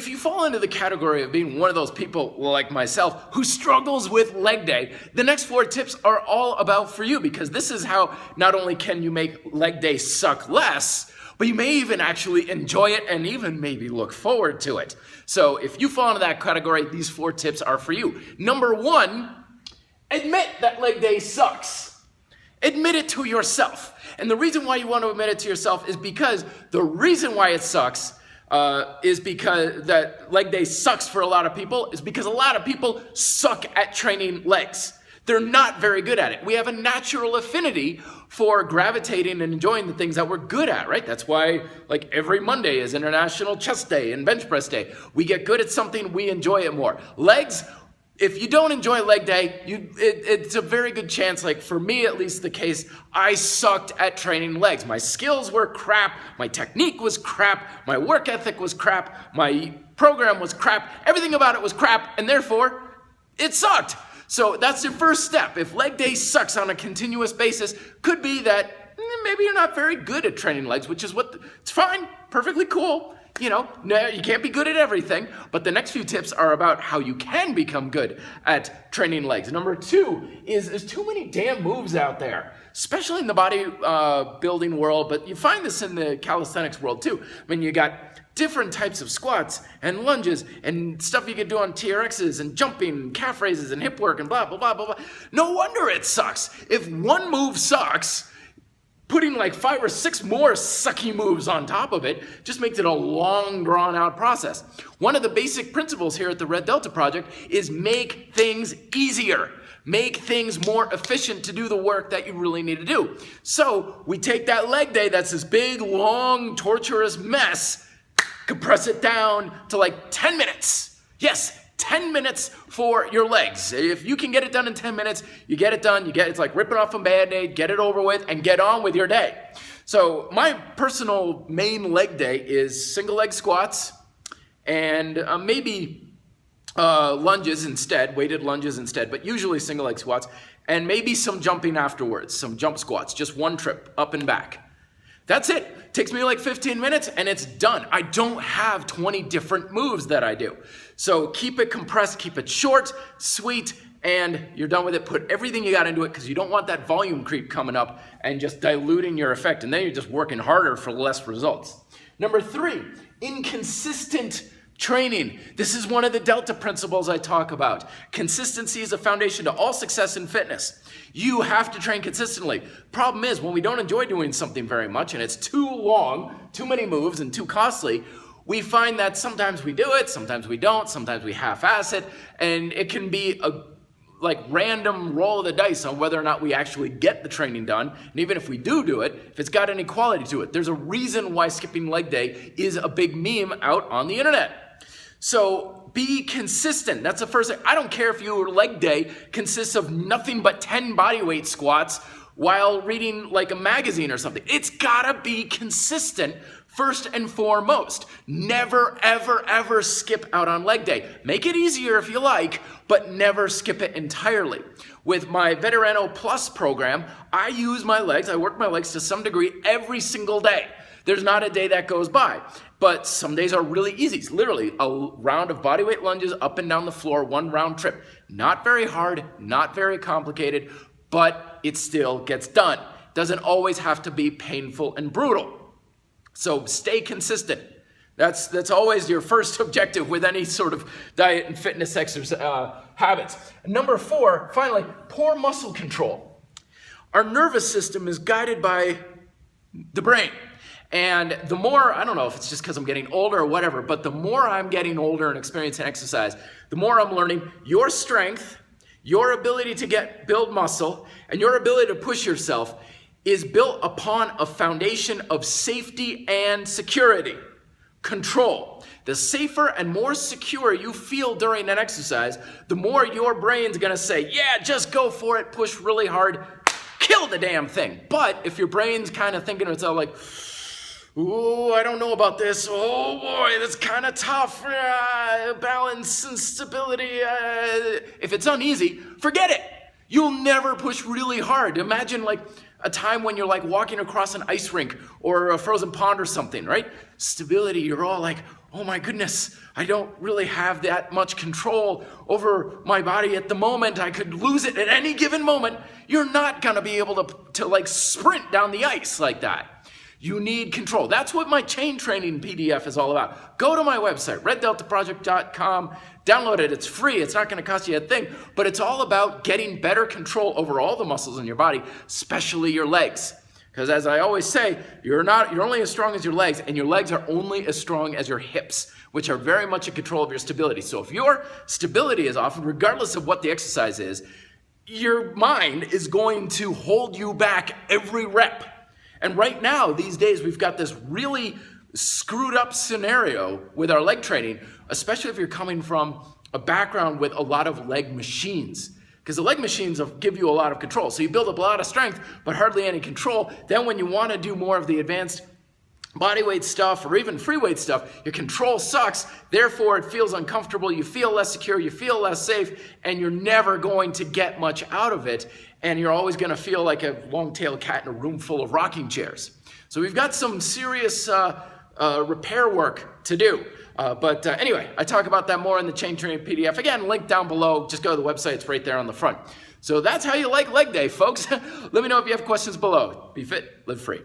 you fall into the category of being one of those people like myself who struggles with leg day, the next 4 tips are all about for you, because this is how not only can you make leg day suck less, but you may even actually enjoy it and even maybe look forward to it. So if you fall into that category, these 4 tips are for you. Number 1, admit that leg day sucks. Admit it to yourself. And the reason why you want to admit it to yourself is because the reason why it sucks is because that leg day sucks for a lot of people is because a lot of people suck at training legs. They're not very good at it. We have a natural affinity for gravitating and enjoying the things that we're good at, right? That's why like every Monday is International Chest Day and Bench Press Day. We get good at something, we enjoy it more. Legs, if you don't enjoy leg day, it's a very good chance, like for me at least the case, I sucked at training legs. My skills were crap, my technique was crap, my work ethic was crap, my program was crap, everything about it was crap, and therefore it sucked. So that's your first step. If leg day sucks on a continuous basis, could be that maybe you're not very good at training legs, which is it's fine, perfectly cool. You know, you can't be good at everything, but the next few tips are about how you can become good at training legs. Number 2 is there's too many damn moves out there, especially in the body building world, but you find this in the calisthenics world too. I mean, you got different types of squats and lunges and stuff you can do on TRXs and jumping, and calf raises and hip work and blah, blah, blah, blah, blah. No wonder it sucks. If one move sucks, putting like 5 or 6 more sucky moves on top of it just makes it a long, drawn-out process. One of the basic principles here at the Red Delta Project is make things easier. Make things more efficient to do the work that you really need to do. So we take that leg day that's this big, long, torturous mess, compress it down to like 10 minutes. Yes, 10 minutes for your legs. If you can get it done in 10 minutes, you get it done. It's like ripping off a Band-Aid, get it over with, and get on with your day. So my personal main leg day is single leg squats and maybe lunges instead, weighted lunges instead, but usually single leg squats, and maybe some jumping afterwards, some jump squats, just one trip up and back. That's it. Takes me like 15 minutes and it's done. I don't have 20 different moves that I do. So keep it compressed, keep it short, sweet, and you're done with it. Put everything you got into it because you don't want that volume creep coming up and just diluting your effect. And then you're just working harder for less results. Number 3, inconsistent training. This is one of the Delta principles I talk about. Consistency is a foundation to all success in fitness. You have to train consistently. Problem is, when we don't enjoy doing something very much and it's too long, too many moves, and too costly, we find that sometimes we do it, sometimes we don't, sometimes we half-ass it, and it can be a random roll of the dice on whether or not we actually get the training done. And even if we do it, if it's got any quality to it, there's a reason why skipping leg day is a big meme out on the internet. So be consistent. That's the first thing. I don't care if your leg day consists of nothing but 10 bodyweight squats while reading like a magazine or something. It's gotta be consistent first and foremost. Never, ever, ever skip out on leg day. Make it easier if you like, but never skip it entirely. With my Veterano Plus program, I use my legs, I work my legs to some degree every single day. There's not a day that goes by, but some days are really easy. It's literally a round of bodyweight lunges up and down the floor, 1 round trip. Not very hard, not very complicated, but it still gets done. Doesn't always have to be painful and brutal. So stay consistent. That's always your first objective with any sort of diet and fitness exercise habits. Number 4, finally, poor muscle control. Our nervous system is guided by the brain. And the more, I don't know if it's just because I'm getting older or whatever, but the more I'm getting older and experiencing exercise, the more I'm learning your strength, your ability to build muscle, and your ability to push yourself is built upon a foundation of safety and security. Control. The safer and more secure you feel during an exercise, the more your brain's gonna say, yeah, just go for it, push really hard, kill the damn thing. But if your brain's kind of thinking to itself like, ooh, I don't know about this. Oh boy, that's kind of tough. Balance and stability. If it's uneasy, forget it. You'll never push really hard. Imagine like a time when you're like walking across an ice rink or a frozen pond or something, right? Stability, you're all like, oh my goodness, I don't really have that much control over my body at the moment. I could lose it at any given moment. You're not going to be able to like sprint down the ice like that. You need control. That's what my chain training PDF is all about. Go to my website, reddeltaproject.com, download it. It's free. It's not going to cost you a thing, but it's all about getting better control over all the muscles in your body, especially your legs. Because as I always say, you're only as strong as your legs, and your legs are only as strong as your hips, which are very much in control of your stability. So if your stability is off, regardless of what the exercise is, your mind is going to hold you back every rep. And right now, these days, we've got this really screwed up scenario with our leg training, especially if you're coming from a background with a lot of leg machines. Because the leg machines give you a lot of control. So you build up a lot of strength, but hardly any control. Then when you want to do more of the advanced bodyweight stuff or even free weight stuff, your control sucks. Therefore, it feels uncomfortable. You feel less secure. You feel less safe. And you're never going to get much out of it. And you're always going to feel like a long-tailed cat in a room full of rocking chairs. So we've got some serious repair work to do. But anyway, I talk about that more in the Chain Training PDF. Again, link down below. Just go to the website. It's right there on the front. So that's how you like leg day, folks. Let me know if you have questions below. Be fit, live free.